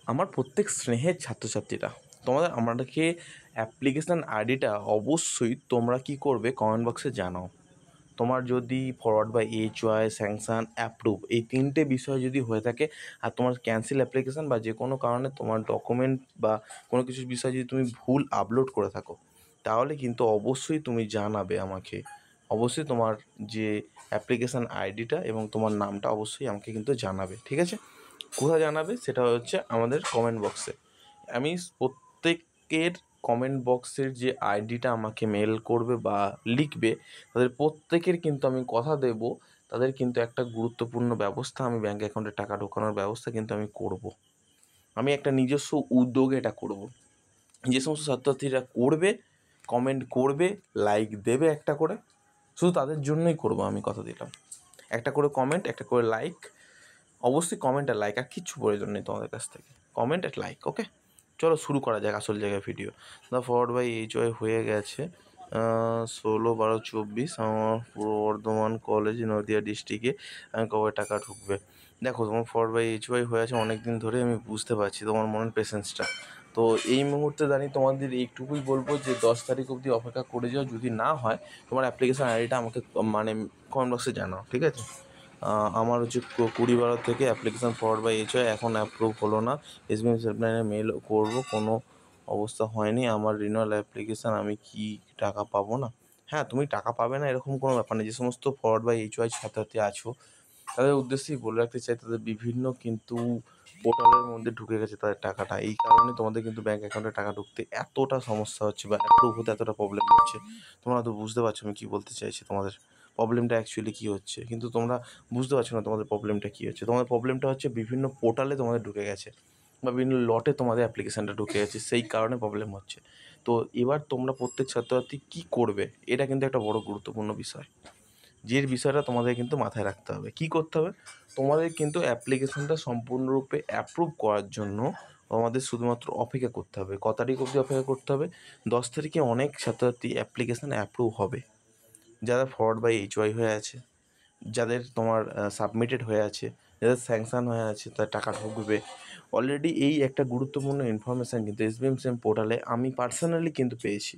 আমার প্রত্যেক স্নেহের ছাত্রছাত্রীরা, আমাদেরকে অ্যাপ্লিকেশান আইডিটা অবশ্যই তোমরা কী করবে কমেন্ট বক্সে জানাও। তোমার যদি forward by HY, sanction, approve এই 3টে বিষয় যদি হয়ে থাকে আর তোমার ক্যান্সেল অ্যাপ্লিকেশান বা যে কোনো কারণে তোমার ডকুমেন্ট বা কোনো কিছুর বিষয়ে যদি তুমি ভুল আপলোড করে থাকো, তাহলে কিন্তু অবশ্যই তুমি জানাবে আমাকে। অবশ্যই তোমার যে অ্যাপ্লিকেশান আইডিটা এবং তোমার নামটা অবশ্যই আমাকে কিন্তু জানাবে, ঠিক আছে? কোথায় জানাবে সেটা হচ্ছে আমাদের কমেন্ট বক্সে। আমি প্রত্যেকের কমেন্ট বক্সের যে আইডিটা আমাকে মেল করবে বা লিখবে, তাদের প্রত্যেকের কিন্তু আমি কথা দেব, তাদের কিন্তু একটা গুরুত্বপূর্ণ ব্যবস্থা, আমি ব্যাঙ্ক অ্যাকাউন্টে টাকা ঢোকানোর ব্যবস্থা কিন্তু আমি করব। আমি একটা নিজস্ব উদ্যোগে এটা করব। যে সমস্ত ছাত্রছাত্রীরা করবে, কমেন্ট করবে, লাইক দেবে একটা করে, শুধু তাদের জন্যই করব, আমি কথা দিলাম। একটা করে কমেন্ট, একটা করে লাইক, অবশ্যই কমেন্ট আর লাইক, আর কিচ্ছু প্রয়োজন নেই তোমাদের কাছ থেকে, কমেন্ট আর লাইক, ওকে? চলো শুরু করা যাক আসল জায়গায় video. The forward by HY হয়ে গেছে 16/12/24 আমার পূর্ব বর্ধমান কলেজ নদিয়া ডিস্ট্রিক্টে। আমি কবে টাকা ঢুকবে? দেখো, তোমার ফরওয়ার্ড বাই এইচওয়াই হয়ে আছে অনেক দিন ধরে, আমি বুঝতে পারছি তোমার মনের পেশেন্সটা। তো এই মুহূর্তে দাঁড়িয়ে তোমাদের এইটুকুই বলবো যে 10 তারিখ অবধি অপেক্ষা করে যাও। যদি না হয়, তোমার অ্যাপ্লিকেশান আইডিটা আমাকে কমেন্ট বক্সে জানাও, ঠিক আছে? আমার হচ্ছে 20/12 থেকে অ্যাপ্লিকেশান ফরওয়ার্ড বাই এইচওয়াই এখন অ্যাপ্রুভ হলো না। এসবিএম হেল্পলাইনে মেল করবো, কোনো অবস্থা হয়নি। আমার রিনিউয়াল অ্যাপ্লিকেশান, আমি কি টাকা পাবো না? হ্যাঁ, তুমি টাকা পাবে না এরকম কোনো ব্যাপার নেই। যে সমস্ত ফরওয়ার্ড বাই এইচওয়াই ছাত্রছাত্রী আছো, তাদের উদ্দেশ্যেই বলে রাখতে চাই, তাদের বিভিন্ন কিন্তু পোর্টালের মধ্যে ঢুকে গেছে তাদের টাকাটা। এই কারণে তোমাদের কিন্তু ব্যাঙ্ক অ্যাকাউন্টে টাকা ঢুকতে এতটা সমস্যা হচ্ছে বা অ্যাপ্রুভ হতে এতটা প্রবলেম হচ্ছে। তোমরা হয়তো বুঝতে পারছো আমি কী বলতে চাইছি, তোমাদের প্রবলেমটা অ্যাকচুয়ালি কী হচ্ছে, কিন্তু তোমরা বুঝতে পারছো না তোমাদের প্রবলেমটা কী হচ্ছে। তোমাদের প্রবলেমটা হচ্ছে বিভিন্ন পোর্টালে তোমাদের ঢুকে গেছে বা বিভিন্ন লটে তোমাদের অ্যাপ্লিকেশানটা ঢুকে গেছে, সেই কারণে প্রবলেম হচ্ছে। তো এবার তোমরা প্রত্যেক ছাত্রছাত্রী কী করবে, এটা কিন্তু একটা বড় গুরুত্বপূর্ণ বিষয়। যে বিষয়টা তোমাদের কিন্তু মাথায় রাখতে হবে। কী করতে হবে? তোমাদের কিন্তু অ্যাপ্লিকেশানটা সম্পূর্ণরূপে অ্যাপ্রুভ করার জন্য তোমাদের শুধুমাত্র অপেক্ষা করতে হবে। ক তারিখ অবধি অপেক্ষা করতে হবে? 10 তারিখে অনেক ছাত্রছাত্রী অ্যাপ্লিকেশান অ্যাপ্রুভ হবে, যারা ফরওয়ার্ড বাই এইচওয়াই হয়ে আছে, যাদের তোমার সাবমিটেড হয়ে আছে, যাদের স্যাংশন হয়ে আছে, তাদের টাকা ঢুকবে। অলরেডি এই একটা গুরুত্বপূর্ণ ইনফরমেশান কিন্তু এসবিএম সিএম পোর্টালে আমি পার্সোনালি কিন্তু পেয়েছি।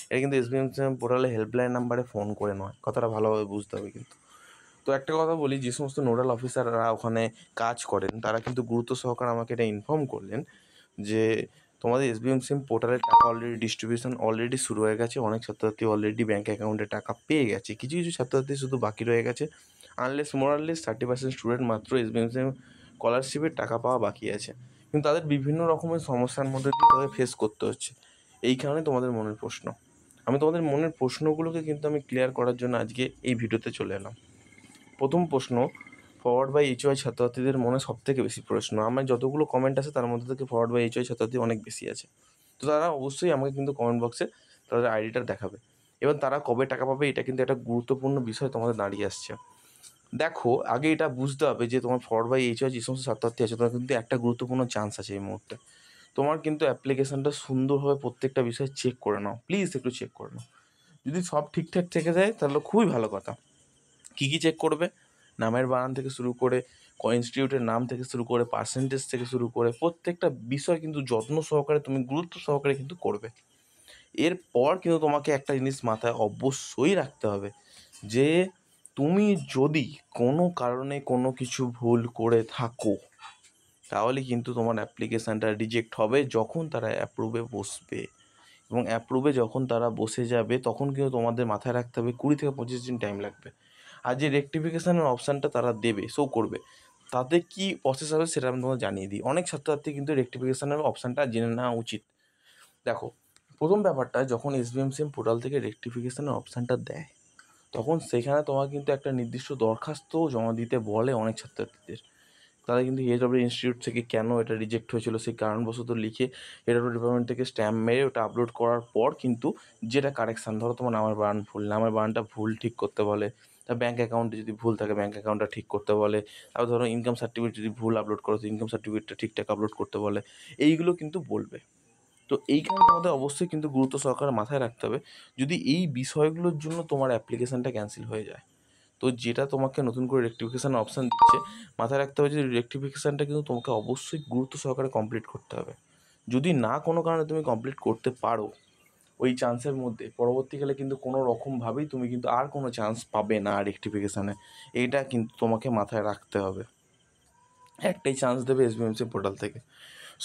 এটা কিন্তু এসবিএম সিএম পোর্টালে হেল্পলাইন নাম্বারে ফোন করে নয়, কথাটা ভালোভাবে বুঝতে হবে কিন্তু। তো একটা কথা বলি, যে সমস্ত নোডাল অফিসাররা ওখানে কাজ করেন, তারা কিন্তু গুরুত্ব সহকারে আমাকে এটা ইনফর্ম করলেন যে তোমাদের এসবিএম সিম পোর্টালের টাকা অলরেডি ডিস্ট্রিবিউশন অলরেডি শুরু হয়ে গেছে। অনেক ছাত্রছাত্রী অলরেডি ব্যাঙ্ক অ্যাকাউন্টে টাকা পেয়ে গেছে, কিছু কিছু ছাত্রছাত্রী শুধু বাকি রয়ে গেছে। আনলেস মোরাললেস 30% স্টুডেন্ট মাত্র এসবিএম সিম স্কলারশিপের টাকা পাওয়া বাকি আছে, কিন্তু তাদের বিভিন্ন রকমের সমস্যার মধ্যে দিয়ে তাদের ফেস করতে হচ্ছে। এই কারণে তোমাদের মনের প্রশ্ন, আমি তোমাদের মনের প্রশ্নগুলোকে কিন্তু আমি ক্লিয়ার করার জন্য আজকে এই ভিডিওতে চলে এলাম। প্রথম প্রশ্ন, ফরওয়ার্ড বাই এইচওয়াই ছাত্রছাত্রীদের মনে সবথেকে বেশি প্রশ্ন, আমার যতগুলো কমেন্ট আছে তার মধ্যে থেকে ফরওয়ার্ড বাই এইচওয়াই ছাত্রছাত্রী অনেক বেশি আছে। তো তারা অবশ্যই আমাকে কিন্তু কমেন্ট বক্সে তাদের আইডিটা দেখাবে। এবার তারা কবে টাকা পাবে, এটা কিন্তু একটা গুরুত্বপূর্ণ বিষয় তোমাদের দাঁড়িয়ে আসছে। দেখো, আগে এটা বুঝতে হবে যে তোমার ফরওয়ার্ড বাই এইচওয়াই যে সমস্ত ছাত্রছাত্রী আছে, তোমার কিন্তু একটা গুরুত্বপূর্ণ চান্স আছে এই মুহূর্তে। তোমার কিন্তু অ্যাপ্লিকেশানটা সুন্দরভাবে প্রত্যেকটা বিষয় চেক করে নাও, প্লিজ একটু চেক করে নাও। যদি সব ঠিকঠাক থেকে যায় তাহলে খুবই ভালো কথা। কী কী চেক করবে? নামের বানান থেকে শুরু করে, ইনস্টিটিউটের নাম থেকে শুরু করে, পার্সেন্টেজ থেকে শুরু করে প্রত্যেকটা বিষয় কিন্তু যত্ন সহকারে, তুমি গুরুত্ব সহকারে কিন্তু করবে। এরপর কিন্তু তোমাকে একটা জিনিস মাথায় অবশ্যই রাখতে হবে যে তুমি যদি কোনো কারণে কোনো কিছু ভুল করে থাকো, তাহলে কিন্তু তোমার অ্যাপ্লিকেশানটা রিজেক্ট হবে যখন তারা অ্যাপ্রুভে বসবে। এবং অ্যাপ্রুভে যখন তারা বসে যাবে, তখন কিন্তু তোমাদের মাথায় রাখতে হবে 20 থেকে 25 দিন টাইম লাগবে। আর যে রেকটিফিকেশানের অপশানটা তারা দেবে, শো করবে, তাতে কী প্রসেস হবে সেটা আমি তোমাকে জানিয়ে দিই। অনেক ছাত্রছাত্রী কিন্তু রেকটিফিকেশানের অপশানটা জেনে নেওয়া উচিত। দেখো, প্রথম ব্যাপারটা, যখন এসবিএম সিএম পোর্টাল থেকে রেকটিফিকেশানের অপশানটা দেয়, তখন সেখানে তোমার কিন্তু একটা নির্দিষ্ট দরখাস্তও জমা দিতে বলে অনেক ছাত্রছাত্রীদের। তারা কিন্তু এডব্লিউ ইনস্টিটিউট থেকে কেন এটা রিজেক্ট হয়েছিল সেই কারণবশত লিখে এডব্লিউ ডিপার্টমেন্ট থেকে স্ট্যাম্প মেরে ওটা আপলোড করার পর কিন্তু যেটা কারেকশান, ধরো তোমার নামের বানান ভুল, নামের বানানটা ভুল ঠিক করতে বলে। তা ব্যাঙ্ক অ্যাকাউন্টে যদি ভুল থাকে ব্যাঙ্ক অ্যাকাউন্টটা ঠিক করতে বলে। তারপর ধরো ইনকাম সার্টিফিকেট যদি ভুল আপলোড করো তো ইনকাম সার্টিফিকেটটা ঠিকঠাক আপলোড করতে বলে। এইগুলো কিন্তু বলবে। তো এইখানে তোমাদের অবশ্যই কিন্তু গুরুত্ব সহকারে মাথায় রাখতে হবে, যদি এই বিষয়গুলোর জন্য তোমার অ্যাপ্লিকেশানটা ক্যান্সেল হয়ে যায়, তো তো যেটা তোমাকে নতুন করে রেকটিফিকেশান অপশান দিচ্ছে, মাথায় রাখতে হবে যে রেকটিফিকেশানটা কিন্তু তোমাকে অবশ্যই গুরুত্ব সহকারে কমপ্লিট করতে হবে। যদি না কোনো কারণে তুমি কমপ্লিট করতে পারো ওই চান্সের মধ্যে, পরবর্তীকালে কিন্তু কোনো রকমভাবেই তুমি কিন্তু আর কোনো চান্স পাবে না রেকটিফিকেশানে। এইটা কিন্তু তোমাকে মাথায় রাখতে হবে। একটাই চান্স দেবে এসবিএমসি পোর্টাল থেকে।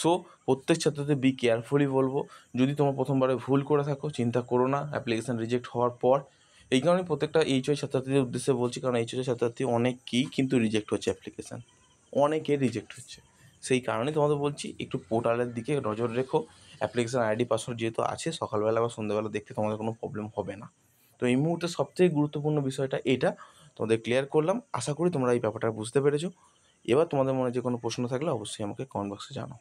সো প্রত্যেক ছাত্রদের বি কেয়ারফুলি বলবো। যদি তোমার প্রথমবারে ভুল করে থাকো চিন্তা করো না অ্যাপ্লিকেশান রিজেক্ট হওয়ার পর। এই কারণে প্রত্যেকটা এইচওয়াই ছাত্রছাত্রীদের উদ্দেশ্যে বলছি, কারণ এইচওয়াই ছাত্রছাত্রী অনেকেই কিন্তু রিজেক্ট হচ্ছে অ্যাপ্লিকেশান, অনেকের রিজেক্ট হচ্ছে। সেই কারণে তোমাদের বলছি একটু পোর্টালের দিকে নজর রেখো। অ্যাপ্লিকেশান আইডি পাসওয়ার্ড যেহেতু আছে, সকালবেলা বা সন্ধ্যাবেলা দেখতে তোমাদের কোনো প্রবলেম হবে না। তো এই মুহূর্তে সবথেকে গুরুত্বপূর্ণ বিষয়টা এটা তোমাদের ক্লিয়ার করলাম। আশা করি তোমরা এই ব্যাপারটা বুঝতে পেরেছো। এবার তোমাদের মনে যে কোনো প্রশ্ন থাকলে অবশ্যই আমাকে কমেন্ট বক্সে জানাও।